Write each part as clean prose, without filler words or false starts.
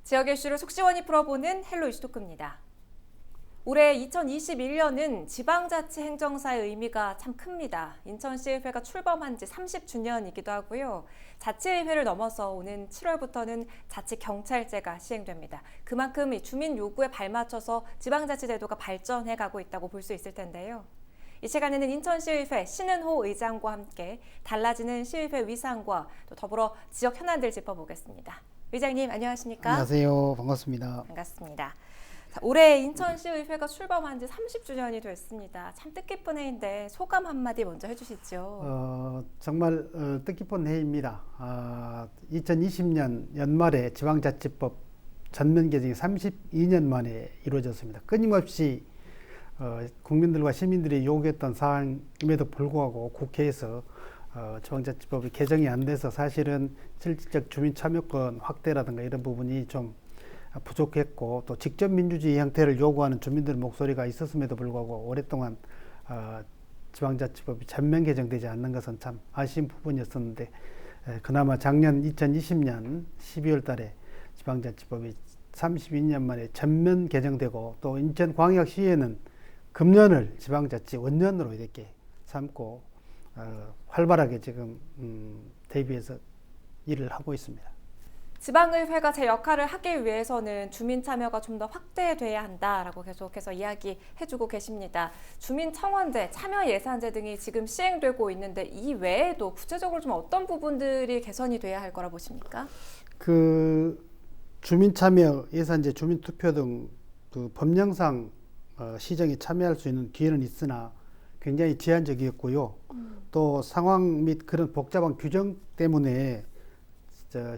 지역 이슈를 속 시원히 풀어보는 헬로 이슈 토크입니다. 올해 2021년은 지방자치 행정사의 의미가 참 큽니다. 인천시의회가 출범한 지 30주년이기도 하고요. 자치의회를 넘어서 오는 7월부터는 자치경찰제가 시행됩니다. 그만큼 이 주민 요구에 발맞춰서 지방자치제도가 발전해가고 있다고 볼 수 있을 텐데요. 이 시간에는 인천시의회 신은호 의장과 함께 달라지는 시의회 위상과 또 더불어 지역 현안들 짚어보겠습니다. 의장님 안녕하십니까? 안녕하세요. 반갑습니다. 반갑습니다. 자, 올해 인천시의회가 출범한 지 30주년이 됐습니다. 참 뜻깊은 해인데 소감 한마디 먼저 해주시죠. 정말 뜻깊은 해입니다. 2020년 연말에 지방자치법 전면 개정이 32년 만에 이루어졌습니다. 끊임없이 국민들과 시민들이 요구했던 사항임에도 불구하고 국회에서 지방자치법이 개정이 안 돼서 사실은 실질적 주민 참여권 확대라든가 이런 부분이 좀 부족했고, 또 직접 민주주의 형태를 요구하는 주민들의 목소리가 있었음에도 불구하고 오랫동안 지방자치법이 전면 개정되지 않는 것은 참 아쉬운 부분이었었는데, 그나마 작년 2020년 12월 달에 지방자치법이 32년 만에 전면 개정되고, 또 인천광역시에는 금년을 지방자치 원년으로 이렇게 삼고 활발하게 지금 대비해서 일을 하고 있습니다. 지방의회가 제 역할을 하기 위해서는 주민 참여가 좀 더 확대돼야 한다라고 계속해서 이야기해주고 계십니다. 주민청원제, 참여예산제 등이 지금 시행되고 있는데 이 외에도 구체적으로 좀 어떤 부분들이 개선이 돼야 할 거라 보십니까? 주민참여 예산제, 주민투표 등 법령상 시정에 참여할 수 있는 기회는 있으나 굉장히 제한적이었고요. 또 상황 및 그런 복잡한 규정 때문에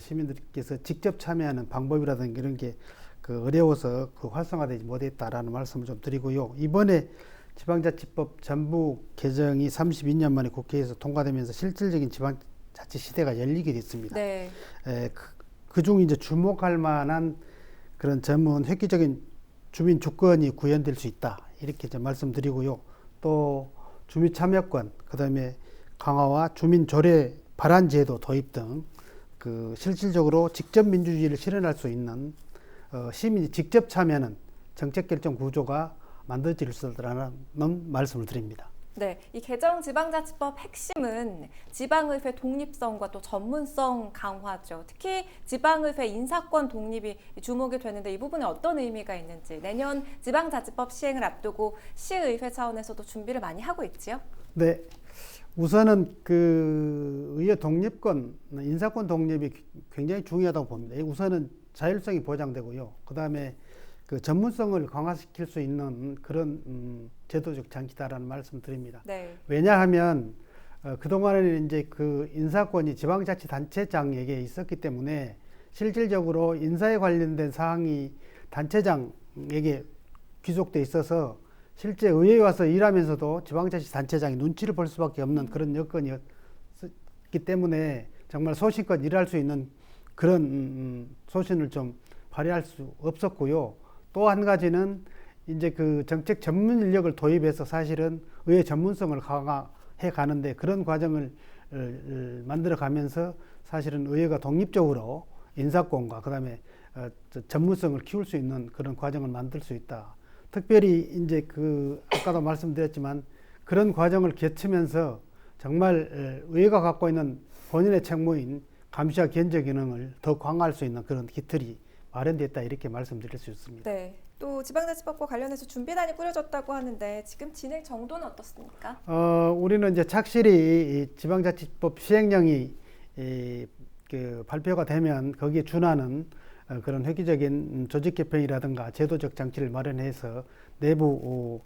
시민들께서 직접 참여하는 방법이라든가 이런 게 어려워서 활성화되지 못했다라는 말씀을 좀 드리고요. 이번에 지방자치법 전부 개정이 32년 만에 국회에서 통과되면서 실질적인 지방자치 시대가 열리게 됐습니다. 네. 그중 이제 주목할 만한 그런 점은 획기적인 주민 주권이 구현될 수 있다, 이렇게 좀 말씀드리고요. 또 주민 참여권, 그다음에 강화와 주민 조례 발안 제도 도입 등 실질적으로 직접 민주주의를 실현할 수 있는 시민이 직접 참여하는 정책 결정 구조가 만들어질 수 있다는 말씀을 드립니다. 네, 이 개정 지방자치법 핵심은 지방의회 독립성과 또 전문성 강화죠. 특히 지방의회 인사권 독립이 주목이 되는데 이 부분에 어떤 의미가 있는지, 내년 지방자치법 시행을 앞두고 시의회 차원에서도 준비를 많이 하고 있지요? 네, 우선은 의회 독립권, 인사권 독립이 굉장히 중요하다고 봅니다. 우선은 자율성이 보장되고요. 그 다음에 전문성을 강화시킬 수 있는 그런 제도적 장치다라는 말씀 드립니다. 네. 왜냐하면 그동안에는 이제 인사권이 지방자치단체장에게 있었기 때문에 실질적으로 인사에 관련된 사항이 단체장에게 귀속돼 있어서 실제 의회에 와서 일하면서도 지방자치단체장이 눈치를 볼 수밖에 없는 그런 여건이었기 때문에 정말 소신껏 일할 수 있는 그런 소신을 좀 발휘할 수 없었고요. 또 한 가지는 이제 정책 전문 인력을 도입해서 사실은 의회 전문성을 강화해 가는데 그런 과정을 만들어 가면서 사실은 의회가 독립적으로 인사권과 그다음에 전문성을 키울 수 있는 그런 과정을 만들 수 있다. 특별히 이제 아까도 말씀드렸지만 그런 과정을 거치면서 정말 의회가 갖고 있는 본인의 책무인 감시와 견제 기능을 더 강화할 수 있는 그런 기틀이 마련됐다, 이렇게 말씀드릴 수 있습니다. 네. 또 지방자치법과 관련해서 준비단이 꾸려졌다고 하는데 지금 진행 정도는 어떻습니까? 우리는 이제 착실히 이 지방자치법 시행령이 발표가 되면 거기에 준하는 그런 획기적인 조직 개편이라든가 제도적 장치를 마련해서 내부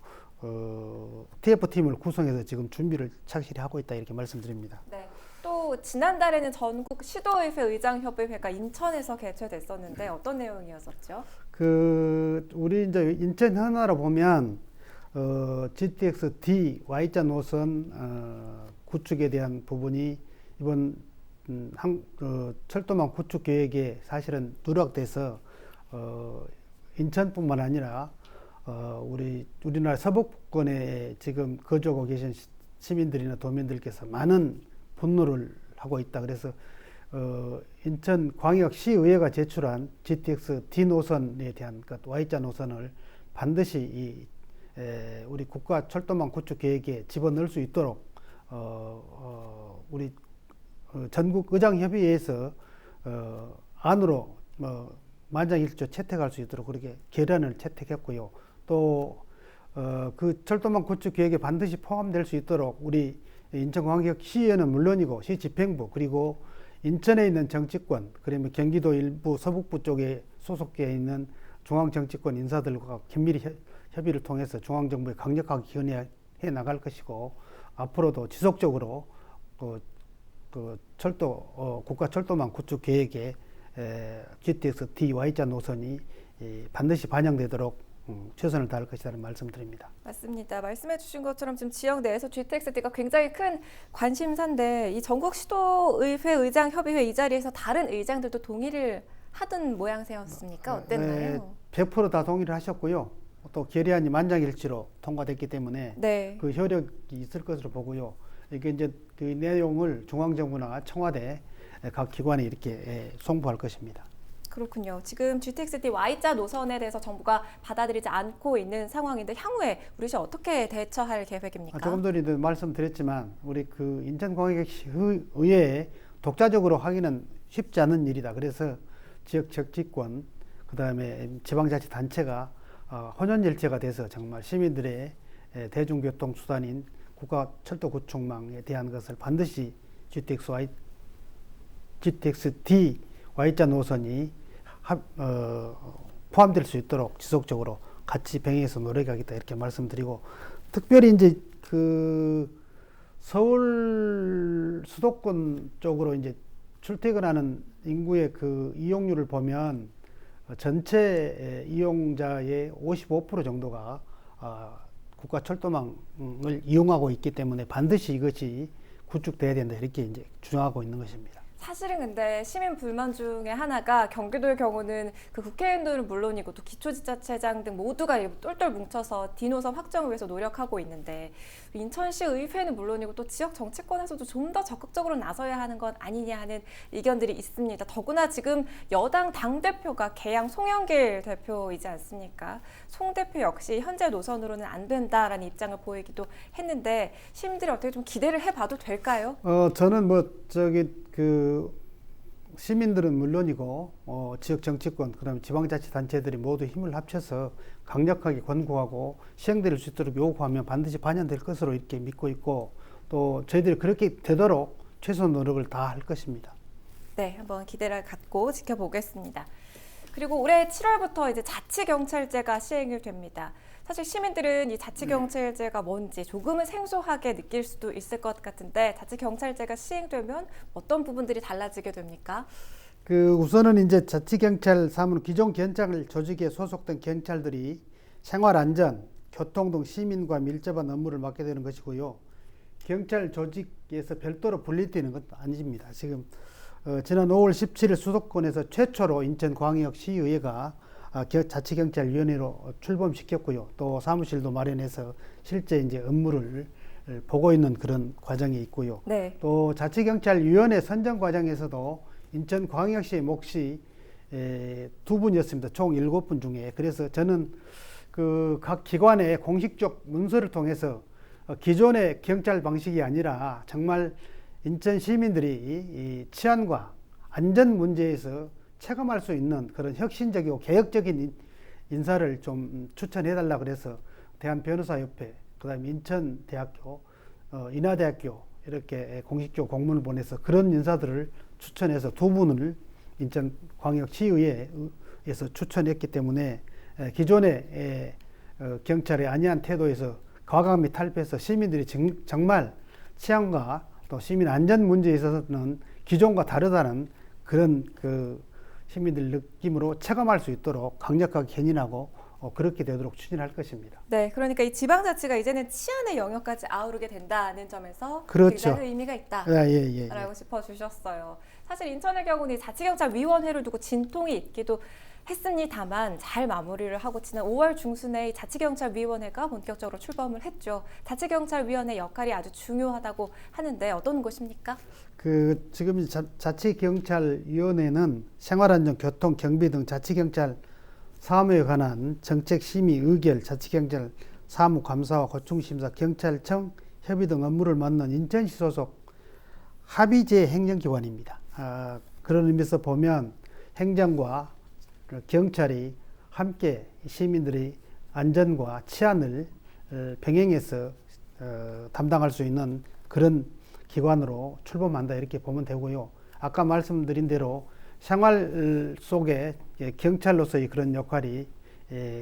TF팀을 구성해서 지금 준비를 착실히 하고 있다, 이렇게 말씀드립니다. 네. 또 지난달에는 전국 시도의회 의장협의회가 인천에서 개최됐었는데 어떤 내용이었었죠? 우리 이제 인천 현안으로 보면 GTX D Y자 노선 구축에 대한 부분이 이번 철도망 구축 계획에 사실은 누락돼서 인천뿐만 아니라 우리나라 서북권에 지금 거주하고 계신 시민들이나 도민들께서 많은 분노를 하고 있다. 그래서 인천광역시의회가 제출한 GTX D 노선에 대한 것 Y자 노선을 반드시 우리 국가철도망 구축 계획에 집어넣을 수 있도록 우리 전국 의장협의회에서 안으로 만장일치 채택할 수 있도록 그렇게 계란을 채택했고요. 또 그 철도망 구축 계획에 반드시 포함될 수 있도록 우리 인천광역시의회는 물론이고 시집행부 그리고 인천에 있는 정치권 그러면 경기도 일부 서북부 쪽에 소속되어 있는 중앙정치권 인사들과 긴밀히 협의를 통해서 중앙정부에 강력하게 기원해 나갈 것이고 앞으로도 지속적으로 국가철도망 구축 계획에 GTX D Y자 노선이 반드시 반영되도록 최선을 다할 것이라는 말씀드립니다. 맞습니다. 말씀해 주신 것처럼 지금 지역 내에서 GTX-D가 굉장히 큰 관심사인데 이 전국 시도의회 의장 협의회 이 자리에서 다른 의장들도 동의를 하던 모양새였습니까? 어땠나요? 100% 다 동의를 하셨고요. 또 결의안이 만장일치로 통과됐기 때문에 네. 그 효력이 있을 것으로 보고요. 이게 이제 그 내용을 중앙정부나 청와대 각 기관에 이렇게 송부할 것입니다. 그렇군요. 지금 GTX-D Y자 노선에 대해서 정부가 받아들이지 않고 있는 상황인데 향후에 우리 시 어떻게 대처할 계획입니까? 조금 전에도 말씀드렸지만 우리 그 인천광역시의회에 독자적으로 하기는 쉽지 않은 일이다. 그래서 지역 정치권 그다음에 지방자치단체가 혼연일체가 돼서 정말 시민들의 대중교통 수단인 국가철도구축망에 대한 것을 반드시 GTX-D Y자 노선이 포함될 수 있도록 지속적으로 같이 병행해서 노력하겠다 이렇게 말씀드리고 특별히 이제 그 서울 수도권 쪽으로 이제 출퇴근하는 인구의 그 이용률을 보면 전체 이용자의 55% 정도가 국가철도망을 이용하고 있기 때문에 반드시 이것이 구축돼야 된다 이렇게 이제 주장하고 있는 것입니다. 사실은 근데 시민 불만 중에 하나가 경기도의 경우는 그 국회의원들은 물론이고 또 기초지자체장 등 모두가 똘똘 뭉쳐서 D노선 확정을 위해서 노력하고 있는데 인천시 의회는 물론이고 또 지역 정치권에서도 좀 더 적극적으로 나서야 하는 것 아니냐 하는 의견들이 있습니다. 더구나 지금 여당 당대표가 개양 송영길 대표이지 않습니까? 송 대표 역시 현재 노선으로는 안 된다라는 입장을 보이기도 했는데 시민들이 어떻게 좀 기대를 해봐도 될까요? 저는 그 시민들은 물론이고 지역 정치권 그다음에 지방자치단체들이 모두 힘을 합쳐서 강력하게 권고하고 시행될 수 있도록 요구하면 반드시 반영될 것으로 이렇게 믿고 있고 또 저희들이 그렇게 되도록 최선 노력을 다할 것입니다. 네, 한번 기대를 갖고 지켜보겠습니다. 그리고 올해 7월부터 이제 자치경찰제가 시행이 됩니다. 사실 시민들은 이 자치경찰제가 뭔지 조금은 생소하게 느낄 수도 있을 것 같은데 자치경찰제가 시행되면 어떤 부분들이 달라지게 됩니까? 우선은 이제 자치경찰 사무는 기존 경찰 조직에 소속된 경찰들이 생활안전, 교통 등 시민과 밀접한 업무를 맡게 되는 것이고요. 경찰 조직에서 별도로 분리되는 건 아닙니다. 지금 지난 5월 17일 수도권에서 최초로 인천광역시의회가 자치경찰위원회로 출범시켰고요. 또 사무실도 마련해서 실제 이제 업무를 보고 있는 그런 과정이 있고요. 네. 또 자치경찰위원회 선정 과정에서도 인천광역시의 몫이 2분이었습니다. 총 7분 중에. 그래서 저는 그 각 기관의 공식적 문서를 통해서 기존의 경찰 방식이 아니라 정말 인천 시민들이 이 치안과 안전 문제에서 체감할 수 있는 그런 혁신적이고 개혁적인 인사를 좀 추천해달라 그래서 대한변호사협회, 그다음에 인천대학교, 인하대학교 이렇게 공식적 공문을 보내서 그런 인사들을 추천해서 2분을 인천광역시의회에서 추천했기 때문에 기존의 경찰의 안이한 태도에서 과감히 탈피해서 시민들이 정말 치안과 또 시민 안전 문제에 있어서는 기존과 다르다는 그런 그 시민들 느낌으로 체감할 수 있도록 강력하게 견인하고 그렇게 되도록 추진할 것입니다. 네, 그러니까 이 지방자치가 이제는 치안의 영역까지 아우르게 된다는 점에서 그렇죠. 굉장히 의미가 있다라고 예. 짚어주셨어요. 사실 인천의 경우는 자치경찰위원회를 두고 진통이 있기도 했습니다만 잘 마무리를 하고 지난 5월 중순에 이 자치경찰위원회가 본격적으로 출범을 했죠. 자치경찰위원회 역할이 아주 중요하다고 하는데 어떤 곳입니까? 그 지금 이 자치경찰위원회는 생활안전, 교통, 경비 등 자치경찰 사무에 관한 정책 심의, 의결, 자치경찰 사무 감사와 고충심사, 경찰청 협의 등 업무를 맡는 인천시 소속 합의제 행정기관입니다. 그런 의미에서 보면 행정과 경찰이 함께 시민들의 안전과 치안을 병행해서 담당할 수 있는 그런 기관으로 출범한다 이렇게 보면 되고요. 아까 말씀드린 대로 생활 속에 경찰로서의 그런 역할이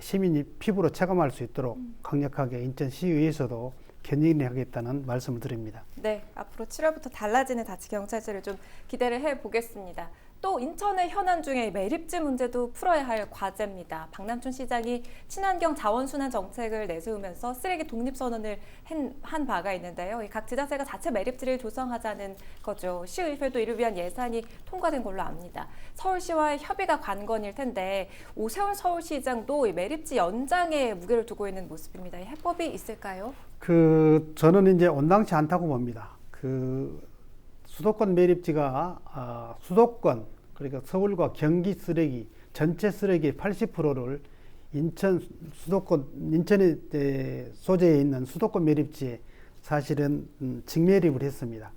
시민이 피부로 체감할 수 있도록 강력하게 인천시의회에서도 견인하겠다는 말씀을 드립니다. 네, 앞으로 7월부터 달라지는 자치경찰제를 좀 기대를 해보겠습니다. 또 인천의 현안 중에 매립지 문제도 풀어야 할 과제입니다. 박남춘 시장이 친환경 자원순환 정책을 내세우면서 쓰레기 독립선언을 한 바가 있는데요. 각 지자체가 자체 매립지를 조성하자는 거죠. 시의회도 이를 위한 예산이 통과된 걸로 압니다. 서울시와의 협의가 관건일 텐데 오세훈 서울시장도 이 매립지 연장에 무게를 두고 있는 모습입니다. 이 해법이 있을까요? 저는 이제 온당치 않다고 봅니다. 수도권 매립지가 수도권 그러니까 서울과 경기 쓰레기 전체 쓰레기의 80%를 인천에 소재에 있는 수도권 매립지에 사실은 직매립을 했습니다.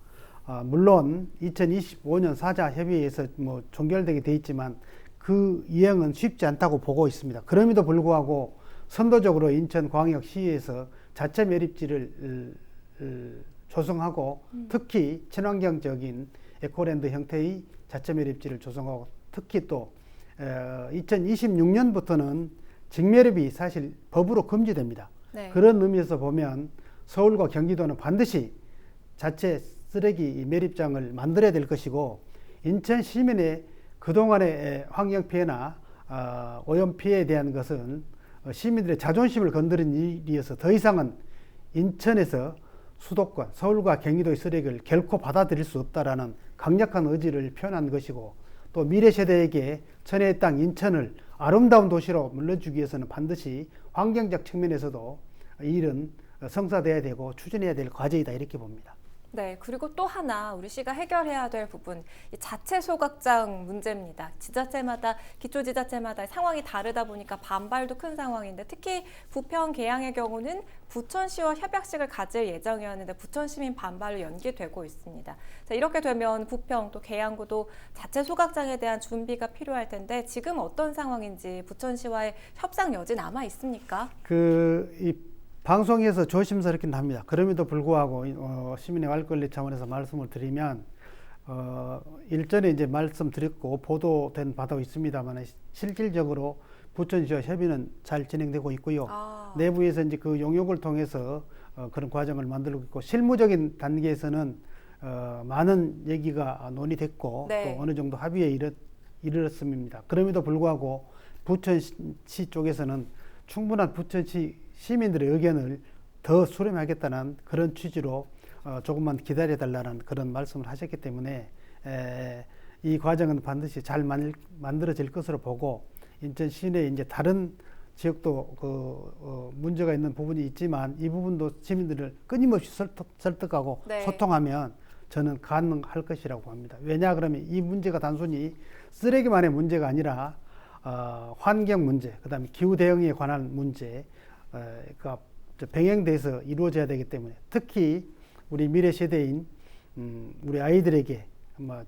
물론 2025년 4자 협의회에서 종결되게 돼 있지만 그 이행은 쉽지 않다고 보고 있습니다. 그럼에도 불구하고 선도적으로 인천광역시에서 자체 매립지를 조성하고 특히 친환경적인 에코랜드 형태의 자체 매립지를 조성하고 특히 또 2026년부터는 직매립이 사실 법으로 금지됩니다. 네. 그런 의미에서 보면 서울과 경기도는 반드시 자체 쓰레기 매립장을 만들어야 될 것이고 인천 시민의 그동안의 환경 피해나 오염 피해에 대한 것은 시민들의 자존심을 건드린 일이어서 더 이상은 인천에서 수도권, 서울과 경기도의 쓰레기를 결코 받아들일 수 없다라는 강력한 의지를 표현한 것이고 또 미래 세대에게 천혜의 땅 인천을 아름다운 도시로 물려주기 위해서는 반드시 환경적 측면에서도 이 일은 성사돼야 되고 추진해야 될 과제이다 이렇게 봅니다. 네, 그리고 또 하나 우리 시가 해결해야 될 부분, 이 자체 소각장 문제입니다. 지자체마다, 기초지자체마다 상황이 다르다 보니까 반발도 큰 상황인데 특히 부평 계양의 경우는 부천시와 협약식을 가질 예정이었는데 부천시민 반발로 연기되고 있습니다. 자, 이렇게 되면 부평 또 계양구도 자체 소각장에 대한 준비가 필요할 텐데 지금 어떤 상황인지 부천시와의 협상 여지 남아 있습니까? 이 방송에서 조심스럽긴 합니다. 그럼에도 불구하고 시민의 알 권리 차원에서 말씀을 드리면 일전에 이제 말씀드렸고 보도된 바도 있습니다만 실질적으로 부천시와 협의는 잘 진행되고 있고요. 내부에서 이제 그 용역을 통해서 그런 과정을 만들고 있고 실무적인 단계에서는 많은 얘기가 논의됐고 네. 또 어느 정도 합의에 이르렀습니다. 그럼에도 불구하고 부천시 쪽에서는 충분한 부천시 시민들의 의견을 더 수렴하겠다는 그런 취지로 조금만 기다려달라는 그런 말씀을 하셨기 때문에 이 과정은 반드시 잘 만들어질 것으로 보고 인천 시내 이제 다른 지역도 문제가 있는 부분이 있지만 이 부분도 시민들을 끊임없이 설득하고 네. 소통하면 저는 가능할 것이라고 봅니다. 왜냐 그러면 이 문제가 단순히 쓰레기만의 문제가 아니라 환경 문제, 그다음에 기후 대응에 관한 문제, 가 병행돼서 이루어져야 되기 때문에 특히 우리 미래 세대인 우리 아이들에게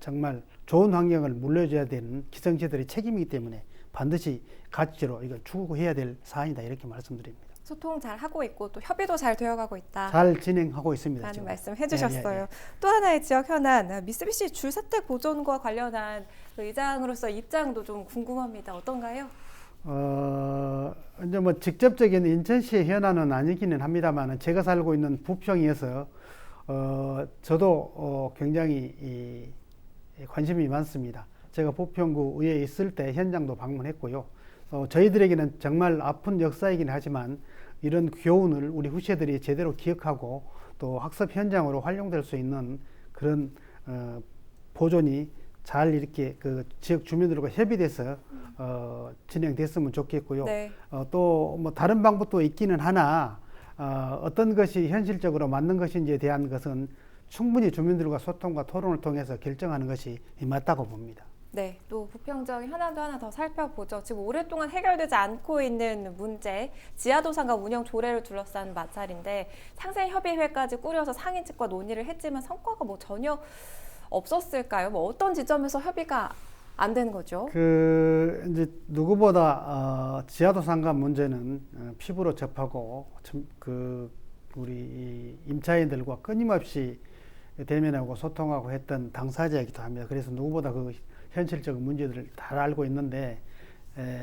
정말 좋은 환경을 물려줘야 되는 기성세대의 책임이기 때문에 반드시 가치로 이걸 추구해야 될 사안이다 이렇게 말씀드립니다. 소통 잘 하고 있고 또 협의도 잘 되어가고 있다. 잘 진행하고 있습니다. 라는 지금. 말씀 해주셨어요. 예, 예, 예. 또 하나의 지역 현안, 미쓰비시 줄사택 보존과 관련한 그 의장으로서 입장도 좀 궁금합니다. 어떤가요? 이제 직접적인 인천시의 현안은 아니기는 합니다만 제가 살고 있는 부평에서 저도 굉장히 관심이 많습니다. 제가 부평구 의회에 있을 때 현장도 방문했고요. 저희들에게는 정말 아픈 역사이긴 하지만 이런 교훈을 우리 후세들이 제대로 기억하고 또 학습 현장으로 활용될 수 있는 그런 보존이 잘 이렇게 그 지역 주민들과 협의돼서 진행됐으면 좋겠고요. 네. 또 뭐 다른 방법도 있기는 하나 어떤 것이 현실적으로 맞는 것인지에 대한 것은 충분히 주민들과 소통과 토론을 통해서 결정하는 것이 맞다고 봅니다. 네, 또 부평정이 하나 더 살펴보죠. 지금 오랫동안 해결되지 않고 있는 문제, 지하도상과 운영 조례를 둘러싼 마찰인데 상생협의회까지 꾸려서 상인 측과 논의를 했지만 성과가 뭐 전혀 없었을까요? 뭐 어떤 지점에서 협의가 안 된 거죠? 그 이제 누구보다 지하도상과 문제는 피부로 접하고 그 우리 임차인들과 끊임없이 대면하고 소통하고 했던 당사자이기도 합니다. 그래서 누구보다 그 현실적 문제들을 잘 알고 있는데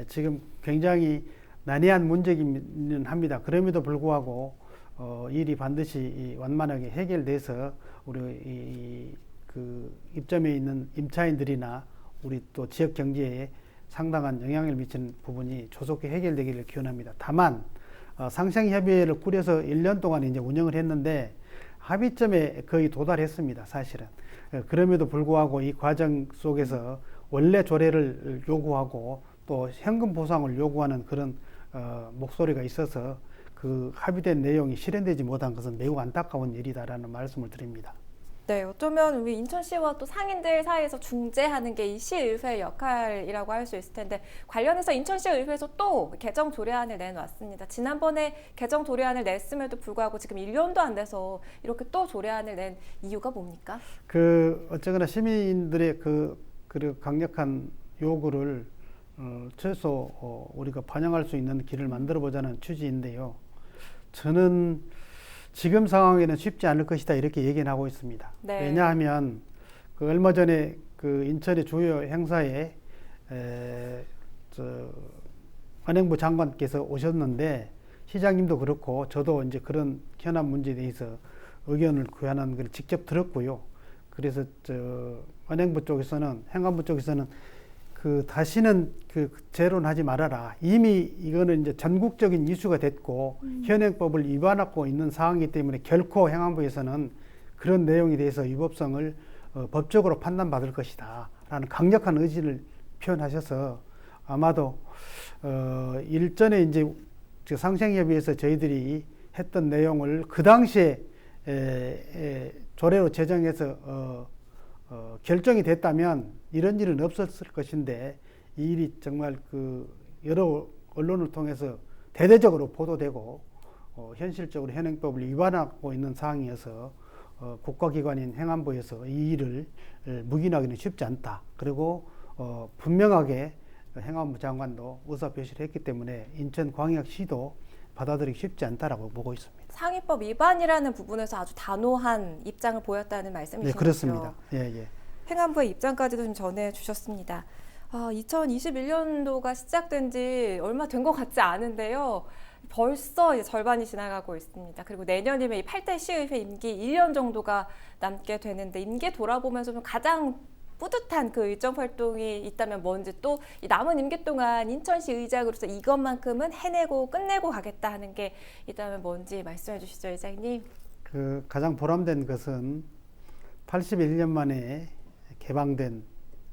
지금 굉장히 난해한 문제이기는 합니다. 그럼에도 불구하고 일이 반드시 완만하게 해결돼서 우리 그 입점에 있는 임차인들이나 우리 또 지역 경제에 상당한 영향을 미치는 부분이 조속히 해결되기를 기원합니다. 다만 상생협의회를 꾸려서 1년 동안 이제 운영을 했는데 합의점에 거의 도달했습니다. 사실은. 그럼에도 불구하고 이 과정 속에서 원래 조례를 요구하고 또 현금 보상을 요구하는 그런 목소리가 있어서 그 합의된 내용이 실현되지 못한 것은 매우 안타까운 일이다라는 말씀을 드립니다. 네, 어쩌면 우리 인천시와 또 상인들 사이에서 중재하는 게 이 시의회의 역할이라고 할 수 있을 텐데 관련해서 인천시의회에서 또 개정 조례안을 내놨습니다. 지난번에 개정 조례안을 냈음에도 불구하고 지금 1년도 안 돼서 이렇게 또 조례안을 낸 이유가 뭡니까? 어쨌거나 시민들의 그 강력한 요구를 최소 우리가 반영할 수 있는 길을 만들어 보자는 취지인데요. 저는 지금 상황에는 쉽지 않을 것이다 이렇게 얘기는 하고 있습니다. 네. 왜냐하면 그 얼마 전에 그 인천의 주요 행사에 관행부 장관께서 오셨는데 시장님도 그렇고 저도 이제 그런 현안 문제에 대해서 의견을 구하는 걸 직접 들었고요. 그래서 관행부 쪽에서는 행안부 쪽에서는 그 다시는 그 재론하지 말아라. 이미 이거는 이제 전국적인 이슈가 됐고 현행법을 위반하고 있는 상황이기 때문에 결코 행안부에서는 그런 내용에 대해서 위법성을 법적으로 판단받을 것이다. 라는 강력한 의지를 표현하셔서 아마도 일전에 이제 상생협의회에서 저희들이 했던 내용을 그 당시에 조례로 제정해서 결정이 됐다면 이런 일은 없었을 것인데 이 일이 정말 그 여러 언론을 통해서 대대적으로 보도되고 현실적으로 현행법을 위반하고 있는 상황이어서 국가기관인 행안부에서 이 일을 묵인하기는 쉽지 않다. 그리고 분명하게 행안부 장관도 의사표시를 했기 때문에 인천광역시도 받아들이기 쉽지 않다라고 보고 있습니다. 상위법 위반이라는 부분에서 아주 단호한 입장을 보였다는 말씀이신 네, 그렇습니다. 거죠? 예. 행안부의 입장까지도 좀 전해주셨습니다. 2021년도가 시작된 지 얼마 된 것 같지 않은데요. 벌써 이제 절반이 지나가고 있습니다. 그리고 내년이면 이 8대 시의회 임기 1년 정도가 남게 되는데 임기 돌아보면서 좀 가장 뿌듯한 그 일정 활동이 있다면 뭔지 또 이 남은 임기 동안 인천시 의장으로서 이것만큼은 해내고 끝내고 가겠다 하는 게 있다면 뭔지 말씀해 주시죠, 의장님. 그 가장 보람된 것은 81년 만에 개방된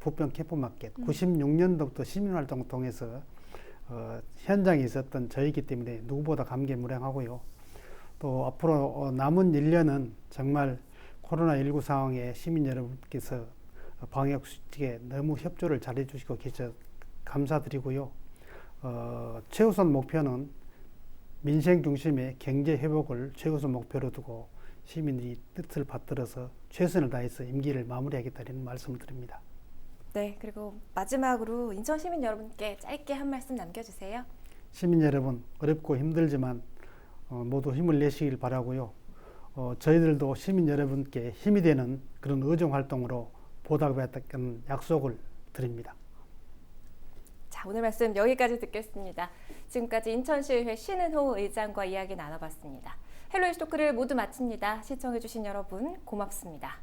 부평 캠프마켓 96년도부터 시민활동을 통해서 현장에 있었던 저희이기 때문에 누구보다 감개무량하고요. 또 앞으로 남은 1년은 정말 코로나19 상황에 시민 여러분께서 방역 수칙에 너무 협조를 잘해 주시고 계셔 감사드리고요. 최우선 목표는 민생 중심의 경제 회복을 최우선 목표로 두고 시민들이 뜻을 받들어서 최선을 다해서 임기를 마무리하겠다는 말씀을 드립니다. 네, 그리고 마지막으로 인천 시민 여러분께 짧게 한 말씀 남겨주세요. 시민 여러분, 어렵고 힘들지만 모두 힘을 내시길 바라고요. 저희들도 시민 여러분께 힘이 되는 그런 의정 활동으로 보답하겠다는 약속을 드립니다. 자, 오늘 말씀 여기까지 듣겠습니다. 지금까지 인천시의회 신은호 의장과 이야기 나눠봤습니다. 헬로 이슈토크를 모두 마칩니다. 시청해주신 여러분 고맙습니다.